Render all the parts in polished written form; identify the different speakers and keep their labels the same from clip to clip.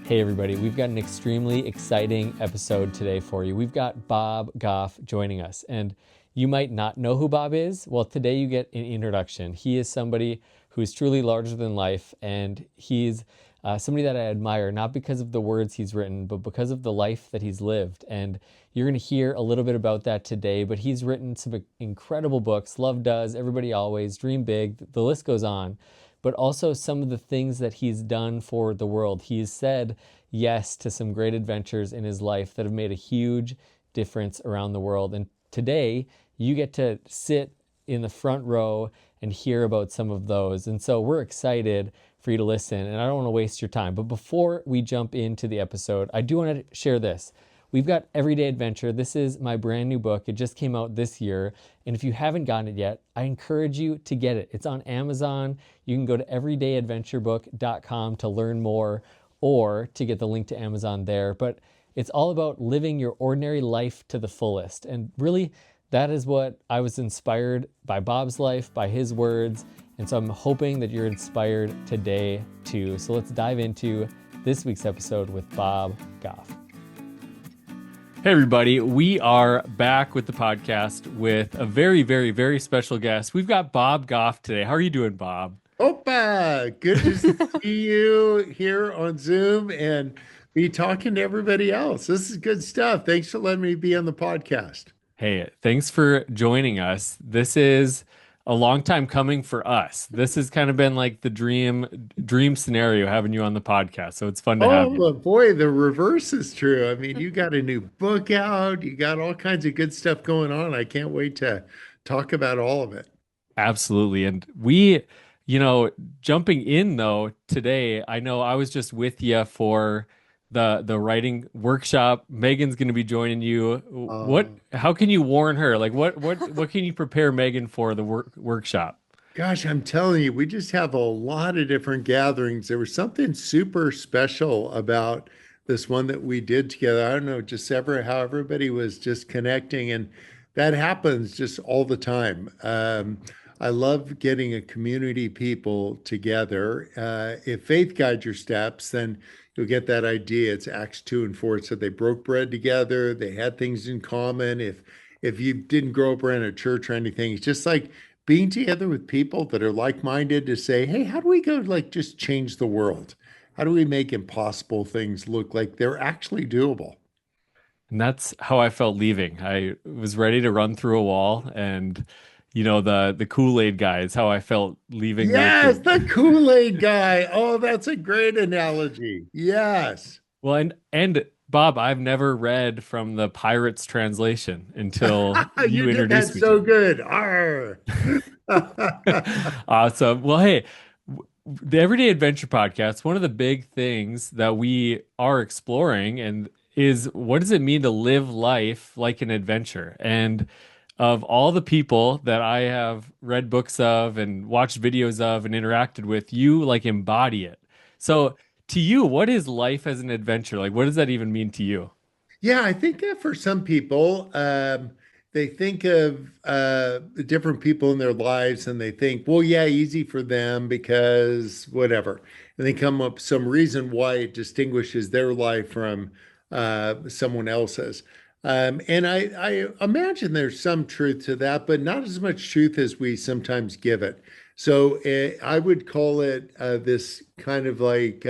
Speaker 1: Hey everybody, we've got an extremely exciting episode today for you. We've got Bob Goff joining us, and you might not know who Bob is. Well, today you get an introduction. He is somebody who is truly larger than life, and he's somebody that I admire, not because of the words he's written, but because of the life that he's lived. And you're going to hear a little bit about that today, but he's written some incredible books. Love Does, Everybody Always, Dream Big, the list goes on, but also some of the things that he's done for the world. He's said yes to some great adventures in his life that have made a huge difference around the world. And today, you get to sit in the front row and hear about some of those. And so we're excited for you to listen, and I don't want to waste your time. But before we jump into the episode, I do want to share this. We've got Everyday Adventure. This is my brand new book. It just came out this year. And if you haven't gotten it yet, I encourage you to get it. It's on Amazon. You can go to everydayadventurebook.com to learn more or to get the link to Amazon there. But it's all about living your ordinary life to the fullest. And really, that is what I was inspired by Bob's life, by his words. And so I'm hoping that you're inspired today too. So let's dive into this week's episode with Bob Goff. Hey everybody, we are back with the podcast with a very, very, very special guest. We've got Bob Goff today. How are you doing, Bob?
Speaker 2: Opa, good to see you here on Zoom and be talking to everybody else. This is good stuff. Thanks for letting me be on the podcast.
Speaker 1: Hey, thanks for joining us. This is a long time coming for us. This has kind of been like the dream scenario having you on the podcast. So it's fun to have
Speaker 2: Oh,
Speaker 1: you.
Speaker 2: but boy, the reverse is true. I mean, you got a new book out, you got all kinds of good stuff going on. I can't wait to talk about all of it.
Speaker 1: Absolutely. And we, you know, jumping in though today, I know I was just with you for the writing workshop. Megan's going to be joining you. How can you warn her? Like what can you prepare Megan for the workshop?
Speaker 2: Gosh, I'm telling you, we just have a lot of different gatherings. There was something super special about this one that we did together. I don't know, just how everybody was just connecting, and that happens just all the time. I love getting a community people together. If faith guides your steps, then you'll get that idea. It's Acts 2 and 4. It said they broke bread together, they had things in common. If you didn't grow up around a church or anything, it's just like being together with people that are like-minded to say, hey, how do we go like just change the world? How do we make impossible things look like they're actually doable?
Speaker 1: And that's how I felt leaving. I was ready to run through a wall, and the Kool-Aid guy is how I felt leaving the
Speaker 2: Yes,
Speaker 1: retreat.
Speaker 2: the Kool-Aid guy. Oh, that's a great analogy. Yes.
Speaker 1: Well, and Bob, I've never read from the Pirates translation until you
Speaker 2: You did
Speaker 1: introduced
Speaker 2: that
Speaker 1: me to
Speaker 2: so good. Arr.
Speaker 1: it. Awesome. Well, hey, the Everyday Adventure podcast, one of the big things that we are exploring and is what does it mean to live life like an adventure? And of all the people that I have read books of and watched videos of and interacted with, you like embody it. So to you, what is life as an adventure? Like, what does that even mean to you?
Speaker 2: Yeah, I think that for some people, they think of the different people in their lives and they think, well, yeah, easy for them because whatever. And they come up with some reason why it distinguishes their life from someone else's. And I imagine there's some truth to that, but not as much truth as we sometimes give it. So I would call it this kind of like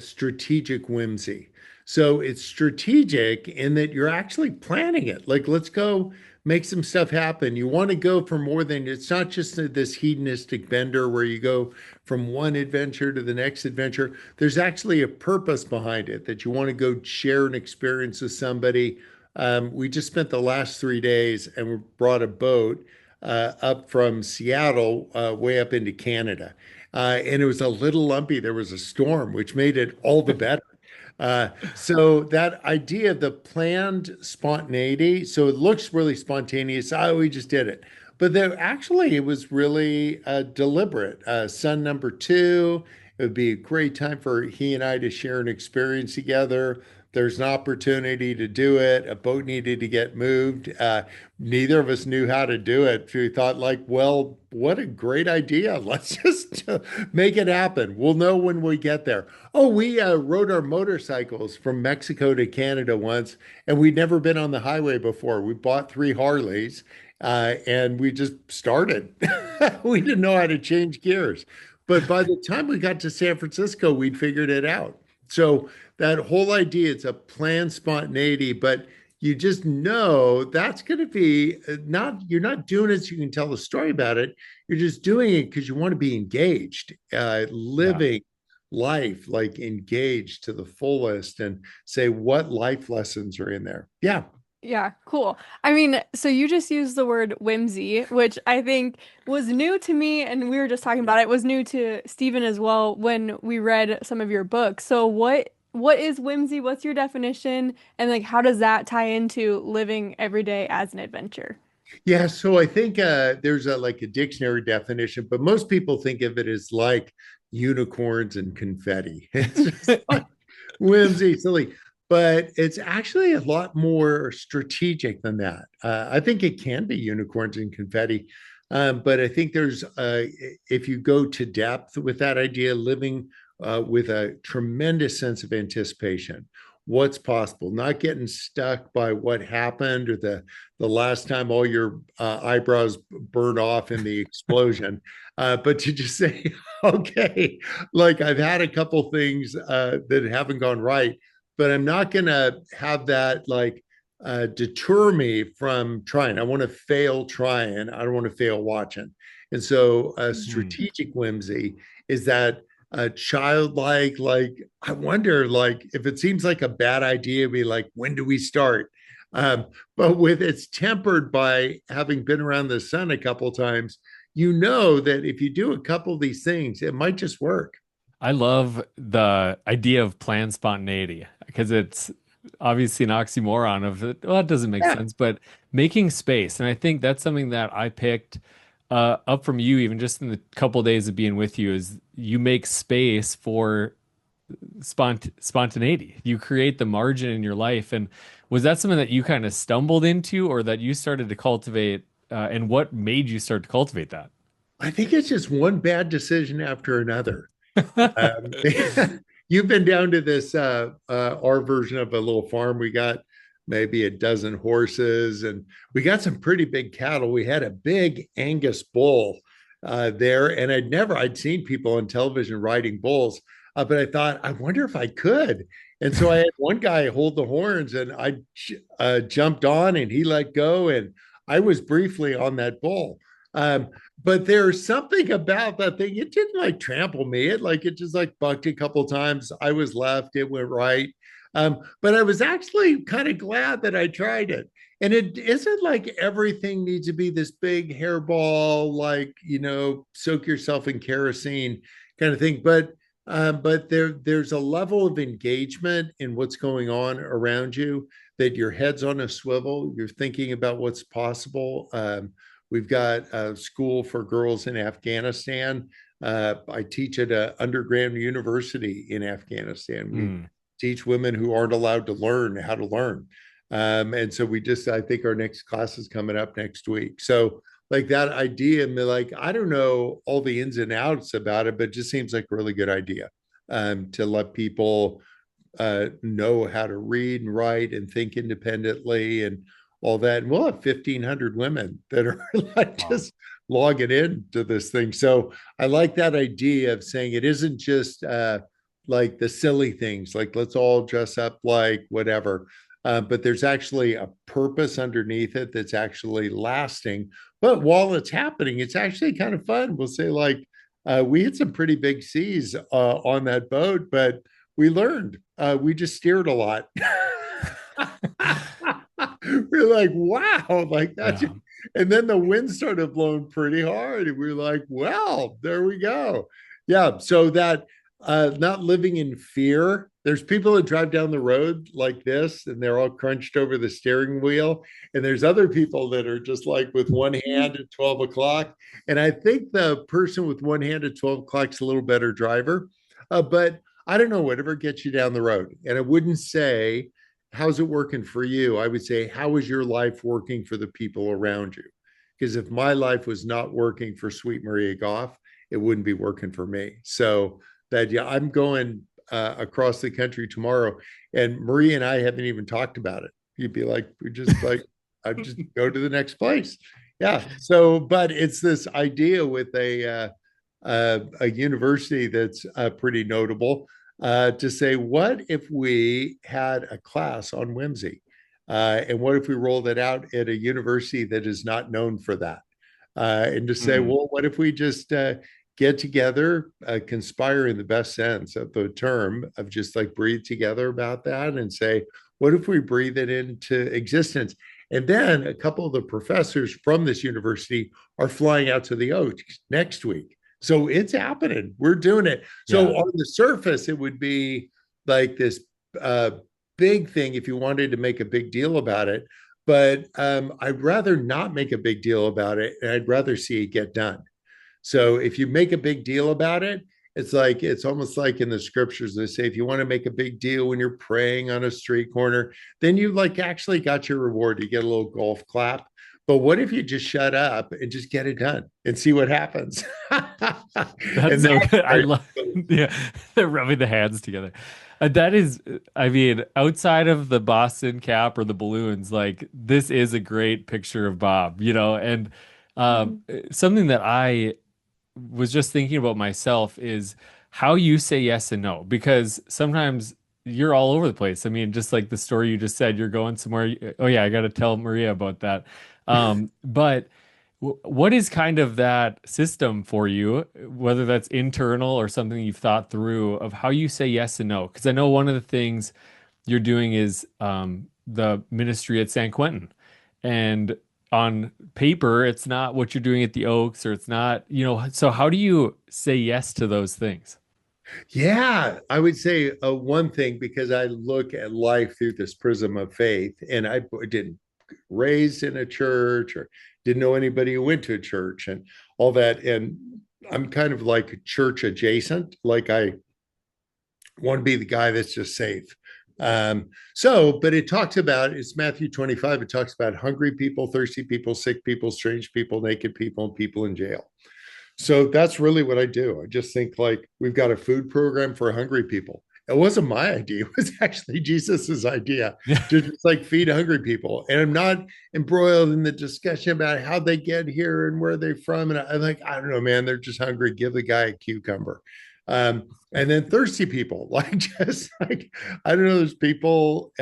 Speaker 2: strategic whimsy. So it's strategic in that you're actually planning it. Like, let's go make some stuff happen. You want to go for more than it's not just this hedonistic bender where you go from one adventure to the next adventure. There's actually a purpose behind it that you want to go share an experience with somebody. We just spent the last 3 days and we brought a boat up from Seattle way up into Canada. And it was a little lumpy. There was a storm, which made it all the better. So that idea of the planned spontaneity, so it looks really spontaneous. Oh, we just did it. But there actually it was really deliberate. Son number two, it would be a great time for he and I to share an experience together. There's an opportunity to do it. A boat needed to get moved. Neither of us knew how to do it. We thought, like, well, what a great idea. Let's just make it happen. We'll know when we get there. Oh, we rode our motorcycles from Mexico to Canada once, and we'd never been on the highway before. We bought three Harleys, and we just started. We didn't know how to change gears. But by the time we got to San Francisco, we'd figured it out. So that whole idea, it's a planned spontaneity, but you just know that's going to be not, you're not doing it so you can tell the story about it. You're just doing it because you want to be engaged,
Speaker 1: Yeah.
Speaker 2: living life like engaged to the fullest and say what life lessons are in there. Yeah.
Speaker 3: Yeah, cool. I mean, so you just used the word whimsy, which I think was new to me, and we were just talking about it, was new to Stephen as well when we read some of your books. So what is whimsy? What's your definition? And like how does that tie into living every day as an adventure?
Speaker 2: Yeah, so I think there's a like a dictionary definition, but most people think of it as like unicorns and confetti. It's just like whimsy, silly, but it's actually a lot more strategic than that. I think it can be unicorns and confetti, but I think there's if you go to depth with that idea, living with a tremendous sense of anticipation. What's possible, not getting stuck by what happened or the last time all your eyebrows burned off in the explosion, but to just say, okay, like I've had a couple things that haven't gone right, but I'm not going to have that like deter me from trying. I want to fail trying. I don't want to fail watching. And so,
Speaker 1: Mhm.
Speaker 2: strategic whimsy is that childlike, like I wonder, like if it seems like a bad idea, be like, when do we start? But with it's tempered by having been around the sun a couple times, you know that if you do a couple of these things, it might just work.
Speaker 1: I love the idea of planned spontaneity because it's obviously an oxymoron of it. Well, that doesn't make
Speaker 2: Yeah.
Speaker 1: sense, but making space. And I think that's something that I picked up from you, even just in the couple days of being with you, is you make space for spontaneity. You create the margin in your life. And was that something that you kind of stumbled into or that you started to cultivate? And what made you start to cultivate that?
Speaker 2: I think it's just one bad decision after another. You've been down to this our version of a little farm. We got maybe a dozen horses, and we got some pretty big cattle. We had a big Angus bull there, and I'd seen people on television riding bulls, but I thought I wonder if I could. And so I had one guy hold the horns, and I jumped on, and he let go, and I was briefly on that bull. Um, but there's something about that thing. It didn't like trample me. It just like bucked a couple times. I was left. It went right. But I was actually kind of glad that I tried it. And it isn't like everything needs to be this big hairball, like soak yourself in kerosene kind of thing. But there's a level of engagement in what's going on around you that your head's on a swivel. You're thinking about what's possible. We've got a school for girls in Afghanistan. I teach at an underground university in Afghanistan. We
Speaker 1: Hmm.
Speaker 2: teach women who aren't allowed to learn how to learn. And so I think our next class is coming up next week. So, like that idea, and like, I don't know all the ins and outs about it, but it just seems like a really good idea to let people know how to read and write and think independently and all that. And we'll have 1,500 women that are like
Speaker 1: Wow.
Speaker 2: just logging into this thing. So I like that idea of saying it isn't just like the silly things, like let's all dress up like whatever. But there's actually a purpose underneath it that's actually lasting. But while it's happening, it's actually kind of fun. We'll say, like, we had some pretty big seas on that boat, but we learned. We just steered a lot. We're like, wow, like that's,
Speaker 1: Yeah.
Speaker 2: and then the wind started blowing pretty hard, and we are like, well, there we go. Yeah, so that not living in fear. There's people that drive down the road like this, and they're all crunched over the steering wheel, and there's other people that are just like with one hand at 12 o'clock. And I think the person with one hand at 12 o'clock is a little better driver, but I don't know, whatever gets you down the road. And I wouldn't say, how's it working for you? I would say, how is your life working for the people around you? Because if my life was not working for Sweet Maria Goff, it wouldn't be working for me. So that, yeah, I'm going across the country tomorrow, and Maria and I haven't even talked about it. You'd be like, we just like, I just go to the next place. Yeah. So, but it's this idea with a university that's pretty notable to say, what if we had a class on whimsy? And what if we rolled it out at a university that is not known for that? And to say,
Speaker 1: Mm.
Speaker 2: well, what if we just get together, conspire in the best sense of the term, of just like breathe together about that and say, what if we breathe it into existence? And then a couple of the professors from this university are flying out to the Oaks next week. So it's happening. We're doing it. So
Speaker 1: Yeah.
Speaker 2: on the surface, it would be like this uh, big thing if you wanted to make a big deal about it. But I'd rather not make a big deal about it, and I'd rather see it get done. So if you make a big deal about it, it's like it's almost like in the scriptures they say, if you want to make a big deal when you're praying on a street corner, then you like actually got your reward. You get a little golf clap. But what if you just shut up and just get it done and see what happens?
Speaker 1: That's
Speaker 2: And
Speaker 1: so
Speaker 2: that's
Speaker 1: good. I
Speaker 2: very,
Speaker 1: love, yeah, they're rubbing the hands together. That is, I mean, outside of the Boston cap or the balloons, like this is a great picture of Bob, and
Speaker 3: Mhm.
Speaker 1: something that I was just thinking about myself is how you say yes and no, because sometimes you're all over the place. I mean, just like the story you just said, you're going somewhere. Oh yeah, I got to tell Maria about that. But what is kind of that system for you, whether that's internal or something you've thought through of how you say yes and no? Because I know one of the things you're doing is the ministry at San Quentin. And on paper, it's not what you're doing at the Oaks, or it's not, so how do you say yes to those things?
Speaker 2: yeah, I would say one thing, because I look at life through this prism of faith, and I didn't raised in a church or didn't know anybody who went to a church and all that. And I'm kind of like church adjacent. Like I want to be the guy that's just safe. But it talks about, it's Matthew 25. It talks about hungry people, thirsty people, sick people, strange people, naked people, and people in jail. So that's really what I do. I just think like we've got a food program for hungry people. It wasn't my idea. It was actually Jesus's idea
Speaker 1: Yeah.
Speaker 2: to just like feed hungry people. And I'm not embroiled in the discussion about how they get here and where they're from. And I'm like, I don't know, man, they're just hungry. Give the guy a cucumber. And then thirsty people, like just like, I don't know, there's people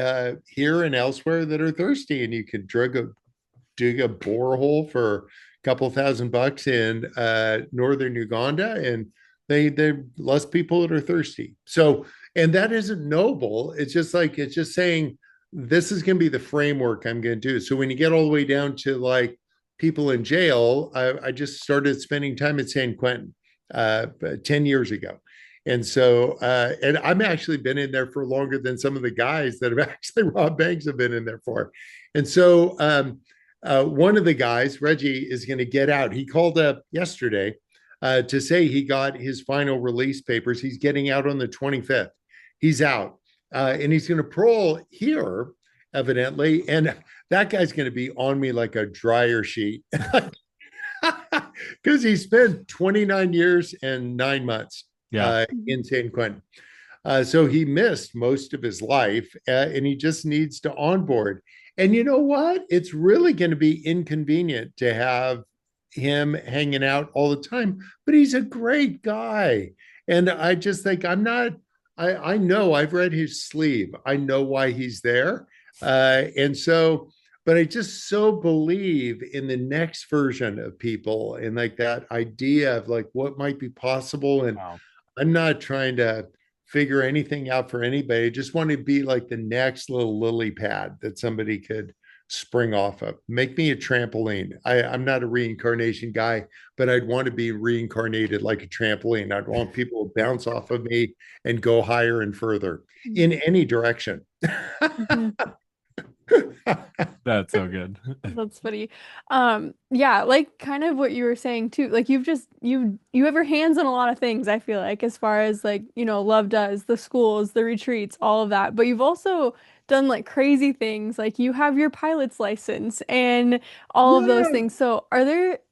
Speaker 2: here and elsewhere that are thirsty, and you can dig a borehole for a couple $1,000 in northern Uganda, and they less people that are thirsty. So, and that isn't noble. It's just like it's just saying this is going to be the framework I'm going to do. So when you get all the way down to like people in jail, I just started spending time at San Quentin 10 years ago. And I've actually been in there for longer than some of the guys that have actually robbed banks have been in there for. And so one of the guys, Reggie, is going to get out. He called up yesterday to say he got his final release papers. He's getting out on the 25th. He's out. And he's going to parole here, evidently. And that guy's going to be on me like a dryer sheet because he spent 29 years and 9 months
Speaker 1: Yeah.
Speaker 2: in
Speaker 3: Mhm.
Speaker 2: San Quentin. So he missed most of his life, and he just needs to onboard. And you know what? It's really going to be inconvenient to have him hanging out all the time, but he's a great guy. And I just think I know I've read his sleeve. I know why he's there. But I just so believe in the next version of people and like that idea of like what might be possible. And
Speaker 1: Wow.
Speaker 2: I'm not trying to figure anything out for anybody. I just want to be like the next little lily pad that somebody could spring off of. Make me a trampoline. I'm not a reincarnation guy, but I'd want to be reincarnated like a trampoline. I'd want people to bounce off of me and go higher and further in any direction.
Speaker 3: Mhm.
Speaker 1: That's so good.
Speaker 3: That's funny. Yeah, like kind of what you were saying too. Like you have your hands on a lot of things, I feel like, as far as like, Love does, the schools, the retreats, all of that. But you've also done like crazy things. Like you have your pilot's license and all of those
Speaker 2: Yeah.
Speaker 3: things. So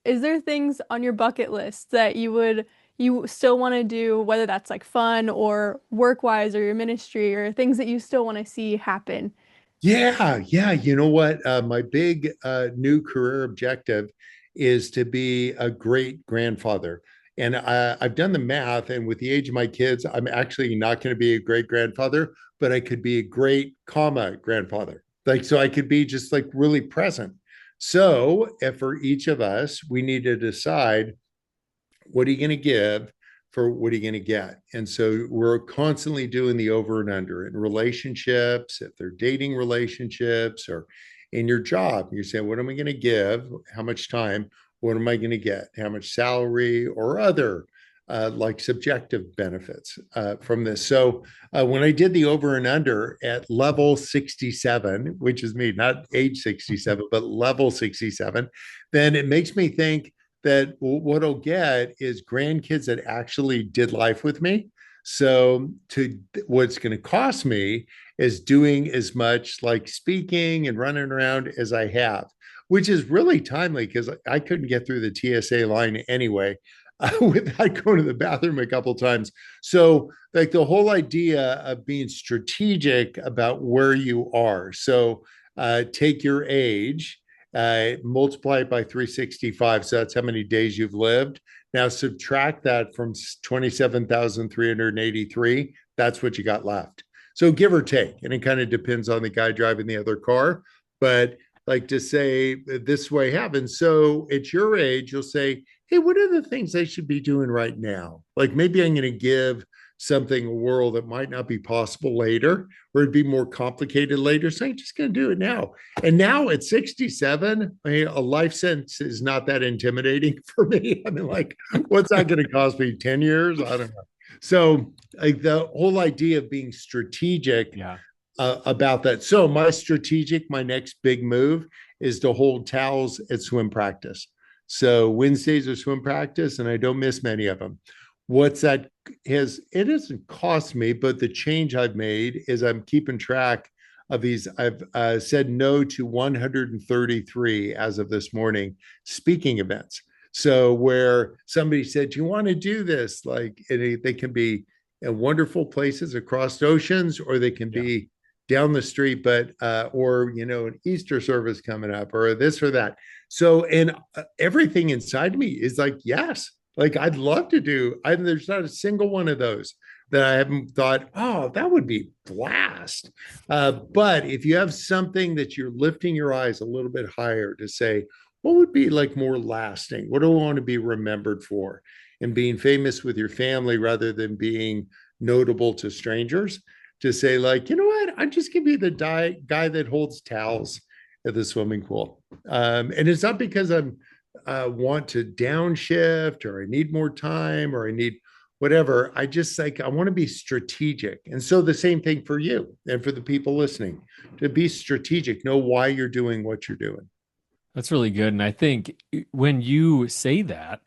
Speaker 3: is there things on your bucket list that you still want to do, whether that's like fun or work-wise or your ministry or things that you still want to see happen?
Speaker 2: Yeah, yeah. You know what? My big new career objective is to be a great grandfather. And I've done the math, and with the age of my kids, I'm actually not going to be a great grandfather, but I could be a great comma grandfather. Like, so I could be just like really present. So, if for each of us, we need to decide what are you going to give for what are you going to get? And so we're constantly doing the over and under in relationships, if they're dating relationships or in your job. You're saying, what am I going to give? How much time? What am I going to get? How much salary or other like subjective benefits from this? So when I did the over and under at level 67, which is me, not age 67, but level 67, then it makes me think that what I'll get is grandkids that actually did life with me. So to what's going to cost me is doing as much like speaking and running around as I have, which is really timely because I couldn't get through the TSA line anyway without going to the bathroom a couple times. So like the whole idea of being strategic about where you are. So take your age, multiply it by 365. So that's how many days you've lived. Now subtract that from 27,383. That's what you got left. So give or take. And it kind of depends on the guy driving the other car. But like to say this way happens. So at your age, you'll say, hey, what are the things I should be doing right now? Like maybe I'm going to give something a world that might not be possible later, or it'd be more complicated later. So I'm just going to do it now. And now at 67, I mean, a life sentence is not that intimidating for me. I mean, like, what's that going to cost me? 10 years? I don't know. So, like, the whole idea of being strategic
Speaker 1: Yeah.
Speaker 2: about that. So, my next big move is to hold towels at swim practice. So, Wednesdays are swim practice, and I don't miss many of them. What's that has it doesn't cost me, but the change I've made is I'm keeping track of these. I've said no to 133 as of this morning speaking events. So where somebody said, "Do you want to do this?" Like they can be in wonderful places across oceans, or they can
Speaker 1: Yeah.
Speaker 2: be down the street, but or an Easter service coming up, or this or that. So and everything inside me is like, yes, like I'd love to do. There's not a single one of those that I haven't thought, oh, that would be blast. But if you have something that you're lifting your eyes a little bit higher to say, what would be like more lasting? What do I want to be remembered for? And being famous with your family rather than being notable to strangers, to say, like, you know what? I'm just going to be the guy that holds towels at the swimming pool. And it's not because I'm want to downshift or I need more time or I need whatever. I just like, I want to be strategic. And so the same thing for you and for the people listening to be strategic, know why you're doing what you're doing.
Speaker 1: That's really good. And I think when you say that,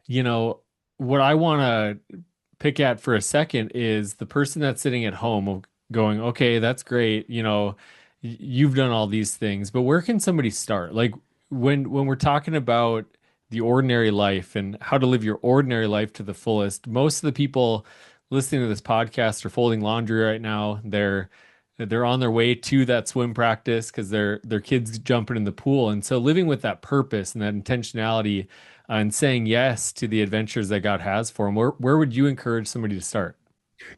Speaker 1: you know, what I want to pick at for a second is the person that's sitting at home going, okay, that's great. You've done all these things, but where can somebody start? Like when we're talking about the ordinary life and how to live your ordinary life to the fullest, most of the people listening to this podcast are folding laundry right now. They're on their way to that swim practice because their kids jumping in the pool. And so living with that purpose and that intentionality and saying yes to the adventures that God has for them, where would you encourage somebody to start?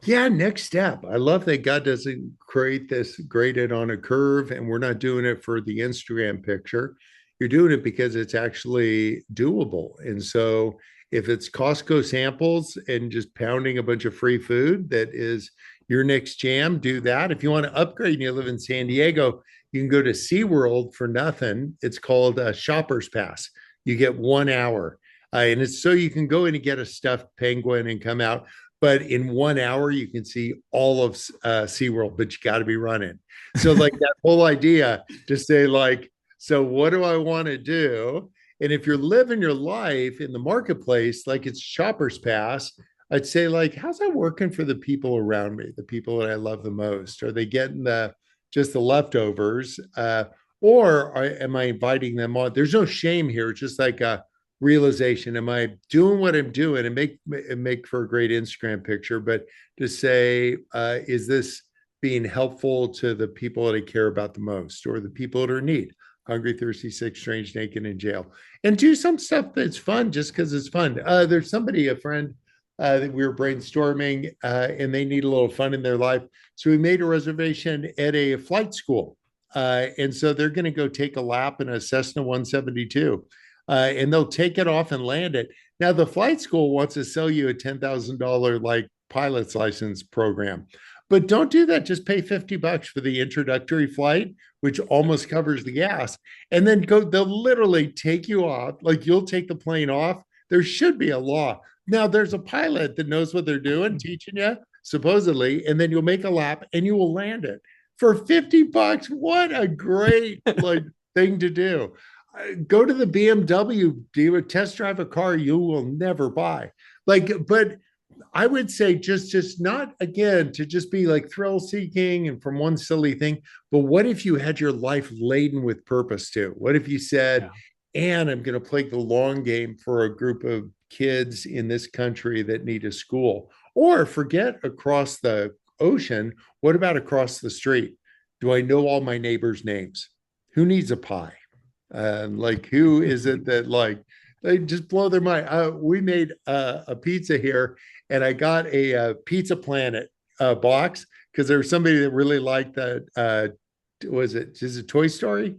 Speaker 2: Yeah, next step. I love that God doesn't create this graded on a curve and we're not doing it for the Instagram picture. You're doing it because it's actually doable. And so if it's Costco samples and just pounding a bunch of free food that is your next jam, do that. If you want to upgrade and you live in San Diego, you can go to SeaWorld for nothing. It's called a Shopper's Pass. You get 1 hour. And it's so you can go in and get a stuffed penguin and come out, but in 1 hour you can see all of SeaWorld, but you got to be running. So like that whole idea to say like, So what do I want to do? And if you're living your life in the marketplace, like it's shopper's pass, I'd say like, how's that working for the people around me, the people that I love the most? Are they getting the just the leftovers? Am I inviting them on? There's no shame here. It's just like a realization. Am I doing what I'm doing and make for a great Instagram picture? But to say, is this being helpful to the people that I care about the most or the people that are in need? Hungry, thirsty, sick, strange, naked, in jail. And do some stuff that's fun just because it's fun. There's somebody, a friend, that we were brainstorming, and they need a little fun in their life. So we made a reservation at a flight school. And so they're going to go take a lap in a Cessna 172, and they'll take it off and land it. Now, the flight school wants to sell you a $10,000 like pilot's license program. But don't do that. Just pay $50 for the introductory flight, which almost covers the gas. And then go, they'll literally take you off. Like you'll take the plane off. There should be a law. Now there's a pilot that knows what they're doing, teaching you, supposedly, and then you'll make a lap and you will land it for $50. What a great like thing to do. Go to the BMW dealer, test drive a car you will never buy. Like, but I would say just not again to just be like thrill seeking and from one silly thing, but what if you had your life laden with purpose too? What if you said,
Speaker 1: Yeah.
Speaker 2: and I'm going to play the long game for a group of kids in this country that need a school? Or forget across the ocean, what about across the street? Do I know all my neighbors' names? Who needs a pie? Like, who is it that like they just blow their mind? We made a pizza here, and I got a Pizza Planet box because there was somebody that really liked that. Was it? Is it Toy Story?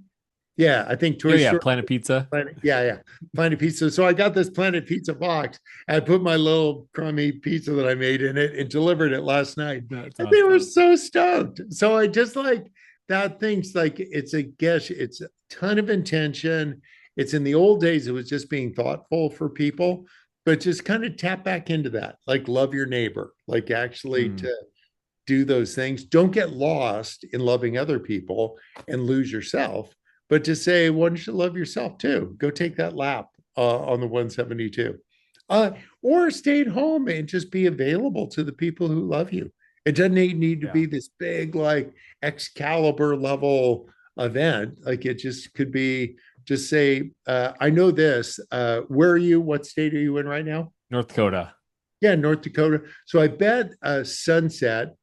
Speaker 2: Yeah, I think
Speaker 1: Oh
Speaker 2: Toy
Speaker 1: yeah,
Speaker 2: Story.
Speaker 1: Planet Pizza.
Speaker 2: Planet, yeah, Planet Pizza. So I got this Planet Pizza box. I put my little crummy pizza that I made in it and delivered it last night.
Speaker 1: That's
Speaker 2: And they were
Speaker 1: awesome.
Speaker 2: so stoked. So I just like that thing's like it's a guess, it's a ton of intention. It's in the old days, it was just being thoughtful for people, but just kind of tap back into that, like love your neighbor, like actually
Speaker 1: Mm,
Speaker 2: to do those things. Don't get lost in loving other people and lose yourself, but to say, why don't you love yourself too? Go take that lap on the 172. Uh, or stay at home and just be available to the people who love you. It doesn't need to
Speaker 1: yeah.
Speaker 2: be this big, like Excalibur level event. Like it just could be just say, I know this. Where are you? What state are you in right now?
Speaker 1: North Dakota.
Speaker 2: Yeah, North Dakota. So I bet sunset,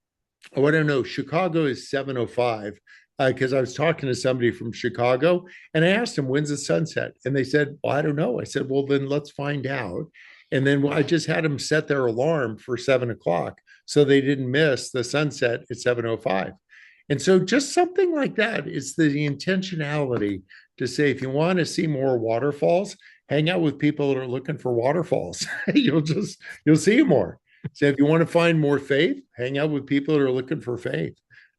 Speaker 2: oh, I don't know. Chicago is 7:05 because I was talking to somebody from Chicago and I asked them, when's the sunset? And they said, well, I don't know. I said, well, then let's find out. And then I just had them set their alarm for 7 o'clock so they didn't miss the sunset at 7:05. And so just something like that is the intentionality to say, if you want to see more waterfalls, hang out with people that are looking for waterfalls. You'll see more. So if you want to find more faith, hang out with people that are looking for faith.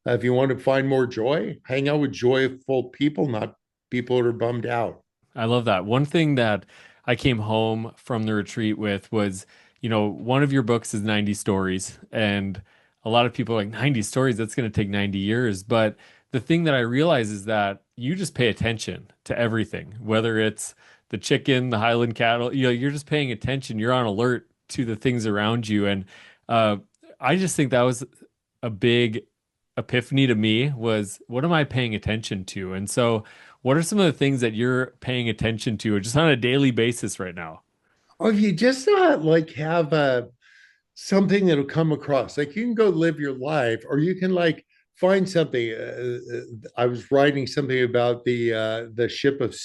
Speaker 2: If you want to find more joy, hang out with joyful people, not people that are bummed out.
Speaker 1: I love that. One thing that I came home from the retreat with was, one of your books is 90 stories. And a lot of people are like, 90 stories, that's going to take 90 years. But the thing that I realize is that you just pay attention to everything, whether it's the chicken, the Highland cattle, you're just paying attention. You're on alert to the things around you. And uh, I just think that was a big epiphany to me was what am I paying attention to? And so, what are some of the things that you're paying attention to just on a daily basis right now?
Speaker 2: Or if you just not like have something that'll come across, like you can go live your life, or you can like find something. I was writing something about the ship of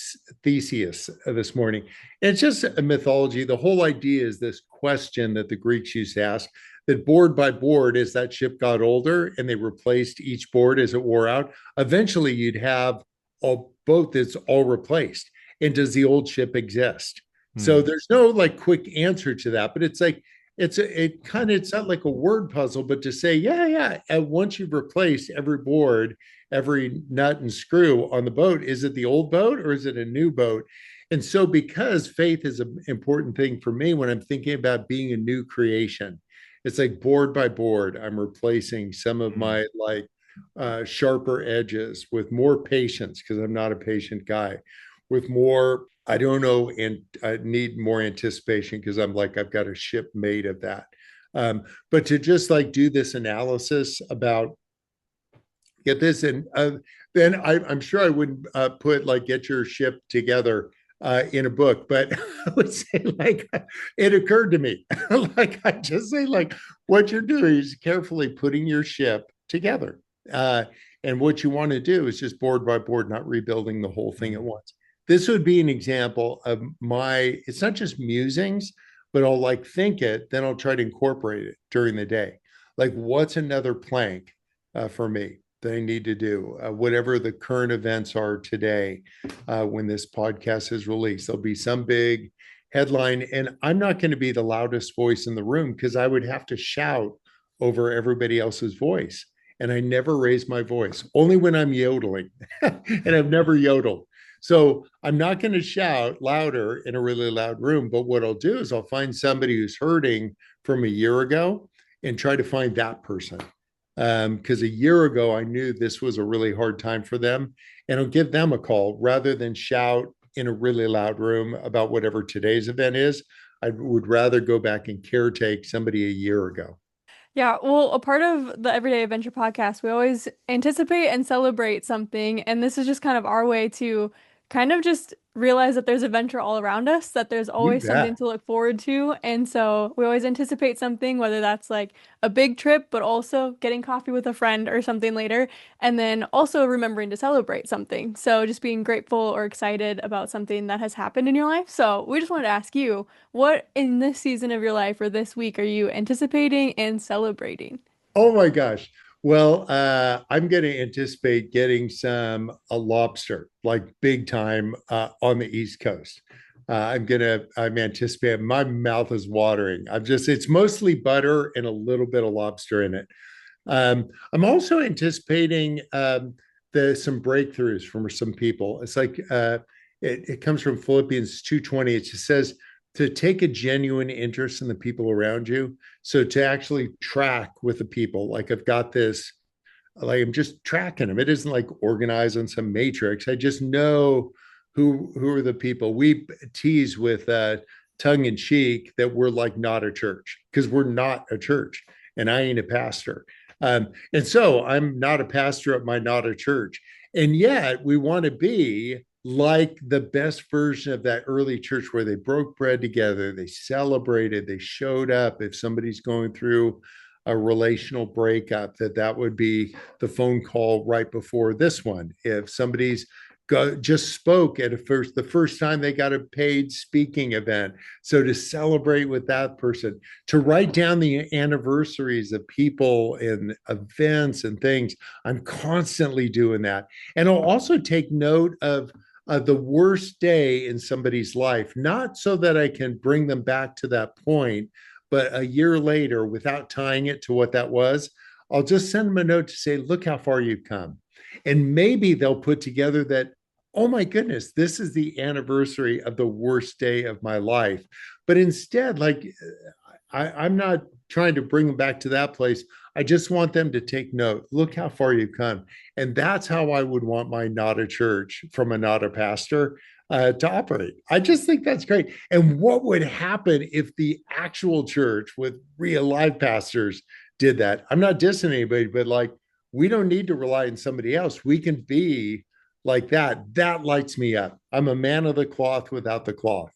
Speaker 2: Theseus this morning. And it's just a mythology. The whole idea is this question that the Greeks used to ask, that board by board, as that ship got older and they replaced each board as it wore out, eventually you'd have all both that's all replaced. And does the old ship exist? So
Speaker 1: Hmm.
Speaker 2: there's no like quick answer to that, but it's like it's not like a word puzzle, but to say, yeah. And once you've replaced every board, every nut and screw on the boat, is it the old boat or is it a new boat? And so because faith is an important thing for me when I'm thinking about being a new creation, it's like board by board, I'm replacing some of
Speaker 1: Hmm.
Speaker 2: my like sharper edges, with more patience, because I'm not a patient guy, with more, I don't know, and I need more anticipation because I'm like, I've got a ship made of that. But to just like do this analysis about get this, and then I'm sure I wouldn't put like get your ship together in a book, but I would say like it occurred to me, like I just say like what you're doing is carefully putting your ship together, uh, and what you want to do is just board by board, not rebuilding the whole thing at once. This would be an example of my. It's not just musings, but I'll like think it, then I'll try to incorporate it during the day. Like, what's another plank for me they need to do, whatever the current events are today when this podcast is released. There'll be some big headline, and I'm not going to be the loudest voice in the room because I would have to shout over everybody else's voice. And I never raise my voice, only when I'm yodeling, and I've never yodeled. So I'm not going to shout louder in a really loud room. But what I'll do is I'll find somebody who's hurting from a year ago and try to find that person, because a year ago I knew this was a really hard time for them, and I'll give them a call rather than shout in a really loud room about whatever today's event is. I would rather go back and caretake somebody a year ago.
Speaker 3: Yeah, well, a part of the Everyday Adventure podcast, we always anticipate and celebrate something, and this is just kind of our way to kind of just realize that there's adventure all around us, that there's
Speaker 2: You
Speaker 3: always something
Speaker 2: bet.
Speaker 3: to look forward to, and so we always anticipate something, whether that's like a big trip, but also getting coffee with a friend or something later, and then also remembering to celebrate something. So just being grateful or excited about something that has happened in your life. So we just wanted to ask you, what in this season of your life or this week are you anticipating and celebrating?
Speaker 2: Oh my gosh. Well, I'm going to anticipate getting some a lobster, like big time, on the East Coast. I'm anticipating. My mouth is watering. It's mostly butter and a little bit of lobster in it. I'm also anticipating some breakthroughs from some people. It's like it comes from Philippians 2:20. It just says to take a genuine interest in the people around you. So to actually track with the people, like I've got this, like I'm just tracking them. It isn't like organized on some matrix. I just know who are the people. We tease with tongue in cheek that we're like not a church because we're not a church, and I ain't a pastor. And so I'm not a pastor at my not a church, and yet we want to be like the best version of that early church where they broke bread together, they celebrated, they showed up. If somebody's going through a relational breakup, that would be the phone call right before this one. If somebody's just spoke at the first time they got a paid speaking event, so to celebrate with that person, to write down the anniversaries of people and events and things. I'm constantly doing that, and I'll also take note of the worst day in somebody's life, not so that I can bring them back to that point, but a year later, without tying it to what that was, I'll just send them a note to say, look how far you've come. And maybe they'll put together that, oh my goodness, this is the anniversary of the worst day of my life. But instead, like, I'm not trying to bring them back to that place. I just want them to take note. Look how far you've come. And that's how I would want my not a church from a not a pastor to operate. I just think that's great. And what would happen if the actual church with real live pastors did that? I'm not dissing anybody, but like, we don't need to rely on somebody else. We can be like that. That lights me up. I'm a man of the cloth without the cloth.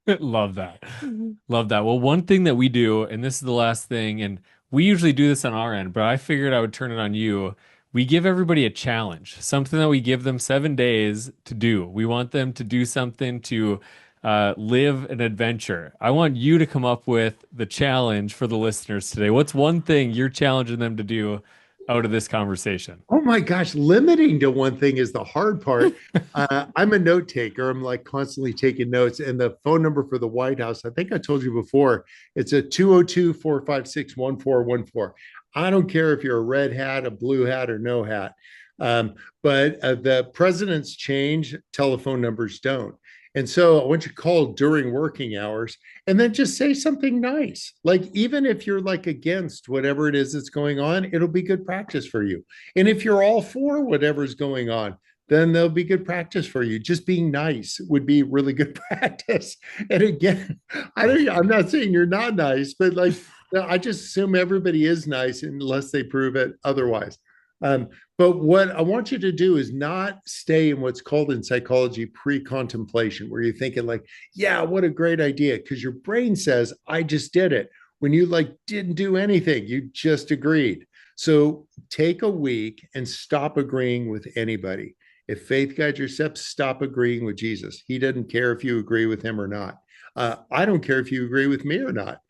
Speaker 1: Love that.
Speaker 3: Mhm.
Speaker 1: Love that. Well, one thing that we do, and this is the last thing, and we usually do this on our end, but I figured I would turn it on you. We give everybody a challenge, something that we give them 7 days to do. We want them to do something to live an adventure. I want you to come up with the challenge for the listeners today. What's one thing you're challenging them to do out of this conversation?
Speaker 2: Oh my gosh, limiting to one thing is the hard part. I'm a note taker. I'm like constantly taking notes. And the phone number for the White House, I think I told you before, it's a 202-456-1414. I don't care if you're a red hat, a blue hat, or no hat. But the presidents change, telephone numbers don't. And so I want you to call during working hours and then just say something nice. Like, even if you're like against whatever it is that's going on, it'll be good practice for you. And if you're all for whatever's going on, then there'll be good practice for you. Just being nice would be really good practice. And again, I'm not saying you're not nice, but like, I just assume everybody is nice unless they prove it otherwise. Um, but what I want you to do is not stay in what's called in psychology pre-contemplation, where you're thinking like, yeah, what a great idea, because your brain says, I just did it. When you like didn't do anything, you just agreed. So take a week and stop agreeing with anybody. If faith guides your steps, stop agreeing with Jesus. He doesn't care if you agree with him or not. I don't care if you agree with me or not.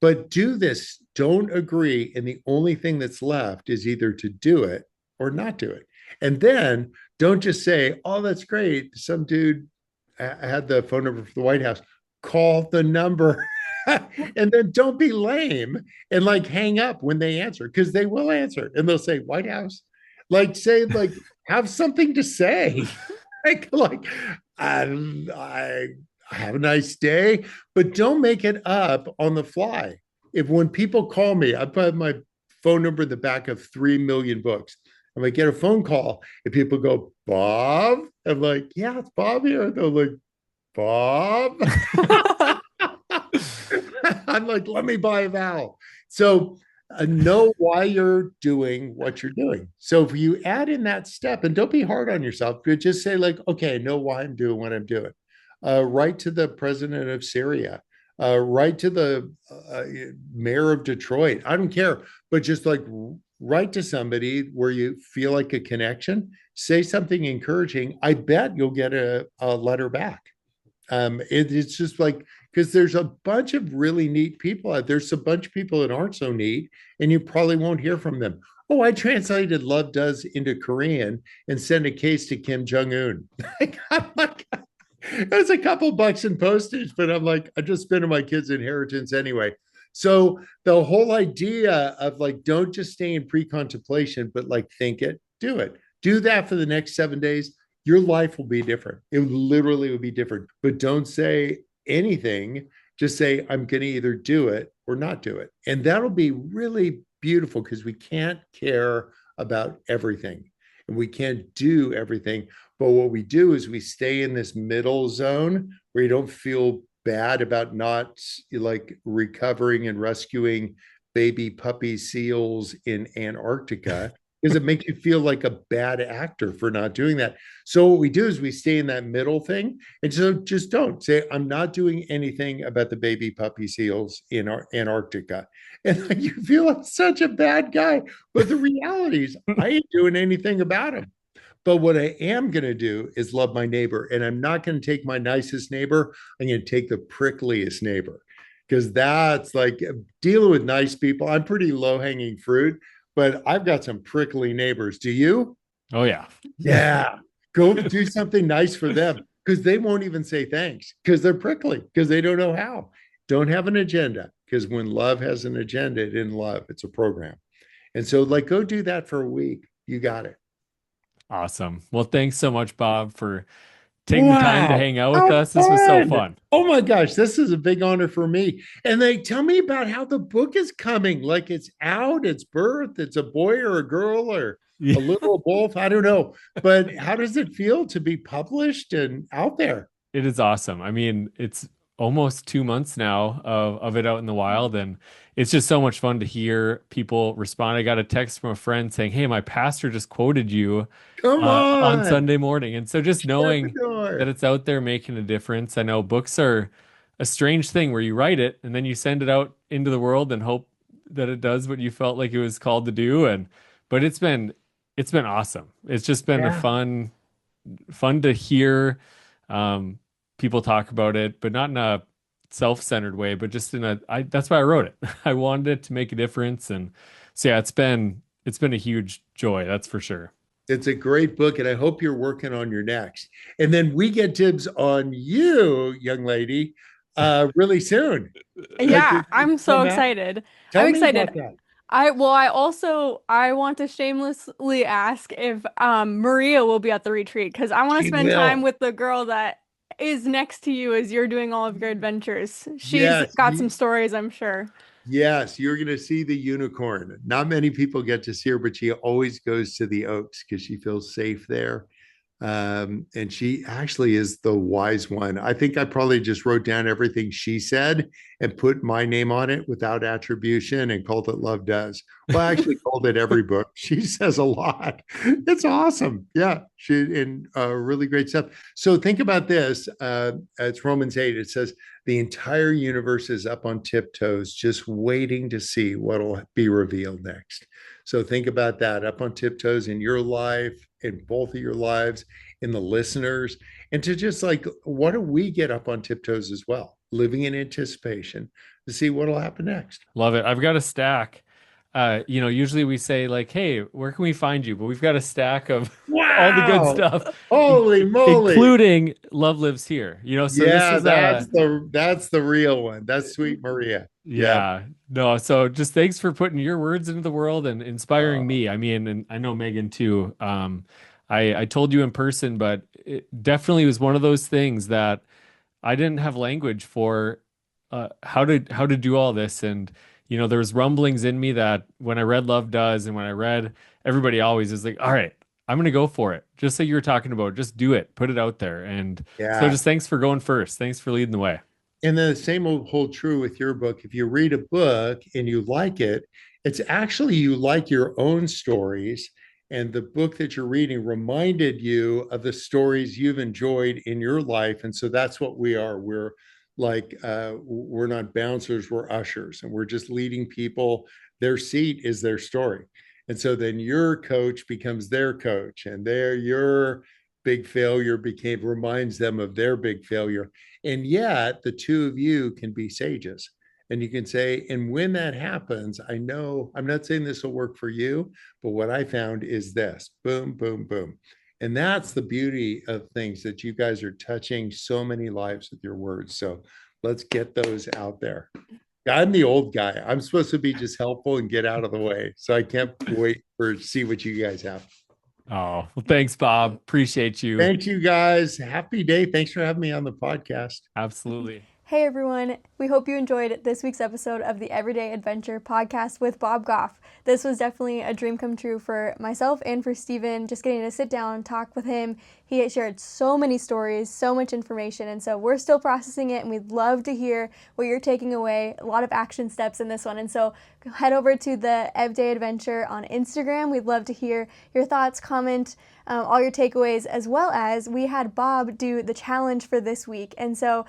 Speaker 2: But do this, don't agree. And the only thing that's left is either to do it or not do it. And then don't just say, oh, that's great. Some dude had the phone number for the White House. Call the number. And then don't be lame and like hang up when they answer, because they will answer and they'll say White House. Like, say, like, have something to say. like I have a nice day, but don't make it up on the fly. If when people call me, I put my phone number in the back of 3 million books. I might get a phone call and people go, Bob? I'm like, yeah, it's Bob here. They're like, Bob? I'm like, let me buy a vowel. So know why you're doing what you're doing. So if you add in that step, and don't be hard on yourself, but just say like, okay, I know why I'm doing what I'm doing. Write to the president of Syria. Write to the mayor of Detroit. I don't care, but just like write to somebody where you feel like a connection. Say something encouraging. I bet you'll get a letter back. It's just like, because there's a bunch of really neat people out there's a bunch of people that aren't so neat, and you probably won't hear from them. Oh, I translated Love Does into Korean and sent a case to Kim Jong-un. I'm like, it was a couple bucks in postage, but I'm like, I'm just spending my kids' inheritance anyway. So the whole idea of like, don't just stay in pre-contemplation, but like think it, do it. Do that for the next 7 days. Your life will be different. It literally will be different. But don't say anything. Just say, I'm going to either do it or not do it. And that'll be really beautiful, because we can't care about everything and we can't do everything. But what we do is we stay in this middle zone where you don't feel bad about not like recovering and rescuing baby puppy seals in Antarctica, because it makes you feel like a bad actor for not doing that. So what we do is we stay in that middle thing. And so just don't say, I'm not doing anything about the baby puppy seals in Antarctica. And like, you feel like such a bad guy. But the reality is I ain't doing anything about them. But what I am going to do is love my neighbor. And I'm not going to take my nicest neighbor. I'm going to take the prickliest neighbor, because that's like dealing with nice people. I'm pretty low hanging fruit, but I've got some prickly neighbors. Do you?
Speaker 1: Oh yeah.
Speaker 2: Yeah. Go do something nice for them, because they won't even say thanks because they're prickly, because they don't know how. Don't have an agenda, because when love has an agenda, it isn't love, it's a program. And so, like, go do that for a week. You got it.
Speaker 1: Awesome. Well, thanks so much, Bob, for taking the time to
Speaker 2: Wow.
Speaker 1: hang out with
Speaker 2: How
Speaker 1: us. This was so
Speaker 2: fun.
Speaker 1: fun.
Speaker 2: Oh my gosh, this is a big honor for me. And they tell me about how the book is coming. Like, it's out, it's birth, it's a boy or a girl or
Speaker 1: Yeah.
Speaker 2: a little both. I don't know. But how does it feel to be published and out there?
Speaker 1: It is awesome. I mean, it's almost 2 months now of it out in the wild, and it's just so much fun to hear people respond. I got a text from a friend saying, "Hey, my pastor just quoted you
Speaker 2: Come
Speaker 1: on
Speaker 2: on.
Speaker 1: Sunday morning." And so just
Speaker 2: Shut the
Speaker 1: knowing that
Speaker 2: door.
Speaker 1: it's out there making a difference. I know books are a strange thing where you write it and then you send it out into the world and hope that it does what you felt like it was called to do. And but it's been awesome. It's just been a
Speaker 2: Yeah.
Speaker 1: fun to hear um, people talk about it, but not in a self-centered way, but just in that's why I wrote it. I wanted it to make a difference. And so yeah, it's been a huge joy, that's for sure.
Speaker 2: It's a great book, and I hope you're working on your next. And then we get dibs on you, young lady, really soon. Like,
Speaker 3: Yeah,
Speaker 2: it's
Speaker 3: I'm so
Speaker 2: come out.
Speaker 3: excited. I'm
Speaker 2: Tell me
Speaker 3: excited.
Speaker 2: about that.
Speaker 3: I want to shamelessly ask if Maria will be at the retreat, because I want to
Speaker 2: She
Speaker 3: spend time
Speaker 2: will.
Speaker 3: with the girl that is next to you as you're doing all of your adventures. She's
Speaker 2: Yes,
Speaker 3: got some stories, I'm sure.
Speaker 2: yes, you're going to see the unicorn. Not many people get to see her, but she always goes to the Oaks because she feels safe there. And she actually is the wise one. I think I probably just wrote down everything she said and put my name on it without attribution and called it Love Does. Well, I actually called it every book. She says a lot. It's awesome. Yeah, she and really great stuff. So think about this. It's Romans 8. It says the entire universe is up on tiptoes, just waiting to see what will be revealed next. So think about that, up on tiptoes in your life, in both of your lives, in the listeners, and to just like, what do we get up on tiptoes as well? Living in anticipation to see what will happen next.
Speaker 1: Love it. I've got a stack. Usually we say like, "Hey, where can we find you?" But we've got a stack of all the good
Speaker 2: Wow.
Speaker 1: stuff,
Speaker 2: Holy moly.
Speaker 1: including Love Lives Here. So this
Speaker 2: Yeah,
Speaker 1: is
Speaker 2: that's the real one. That's Sweet Maria. Yeah.
Speaker 1: yeah. No, so just thanks for putting your words into the world and inspiring
Speaker 2: Uh,
Speaker 1: me. I mean, and I know Megan too. I told you in person, but it definitely was one of those things that I didn't have language for how to do all this. And there was rumblings in me that when I read Love Does and when I read Everybody Always is like, all right, I'm gonna go for it. Just like you were talking about, just do it, put it out there. And so
Speaker 2: yeah.
Speaker 1: just thanks for going first. Thanks for leading the way.
Speaker 2: And the same will hold true with your book. If you read a book and you like it, it's actually you like your own stories. And the book that you're reading reminded you of the stories you've enjoyed in your life. And so that's what we are. We're like, we're not bouncers, we're ushers, and we're just leading people. Their seat is their story. And so then your coach becomes their coach, and your big failure became reminds them of their big failure. And yet the two of you can be sages. And you can say, and when that happens, I know I'm not saying this will work for you, but what I found is this boom, boom, boom. And that's the beauty of things that you guys are touching so many lives with your words. So let's get those out there. I'm the old guy. I'm supposed to be just helpful and get out of the way. So I can't wait for see what you guys have.
Speaker 1: Oh, well, thanks, Bob. Appreciate you.
Speaker 2: Thank you guys. Happy day. Thanks for having me on the podcast.
Speaker 1: Absolutely.
Speaker 3: Hey everyone, we hope you enjoyed this week's episode of the Everyday Adventure podcast with Bob Goff. This was definitely a dream come true for myself and for Steven, just getting to sit down and talk with him. He shared so many stories, so much information, and so we're still processing it, and we'd love to hear what you're taking away. A lot of action steps in this one, and so head over to the Everyday Adventure on Instagram. We'd love to hear your thoughts, comment, all your takeaways, as well as we had Bob do the challenge for this week. And so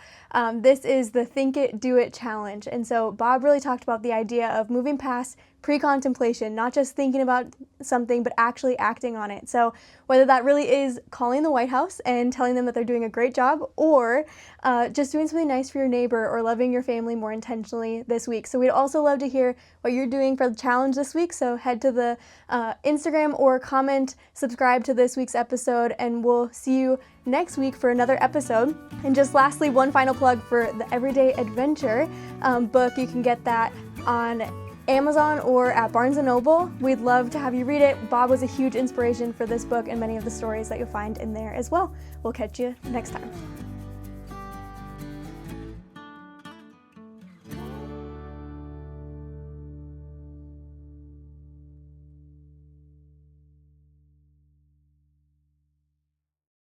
Speaker 3: this is the Think It, Do It challenge. And so Bob really talked about the idea of moving past pre-contemplation, not just thinking about something, but actually acting on it. So whether that really is calling the White House and telling them that they're doing a great job, or just doing something nice for your neighbor, or loving your family more intentionally this week. So we'd also love to hear what you're doing for the challenge this week. So head to the Instagram or comment, subscribe to this week's episode, and we'll see you next week for another episode. And just lastly, one final plug for the Everyday Adventure book. You can get that on Amazon or at Barnes & Noble. We'd love to have you read it. Bob was a huge inspiration for this book and many of the stories that you'll find in there as well. We'll catch you next time.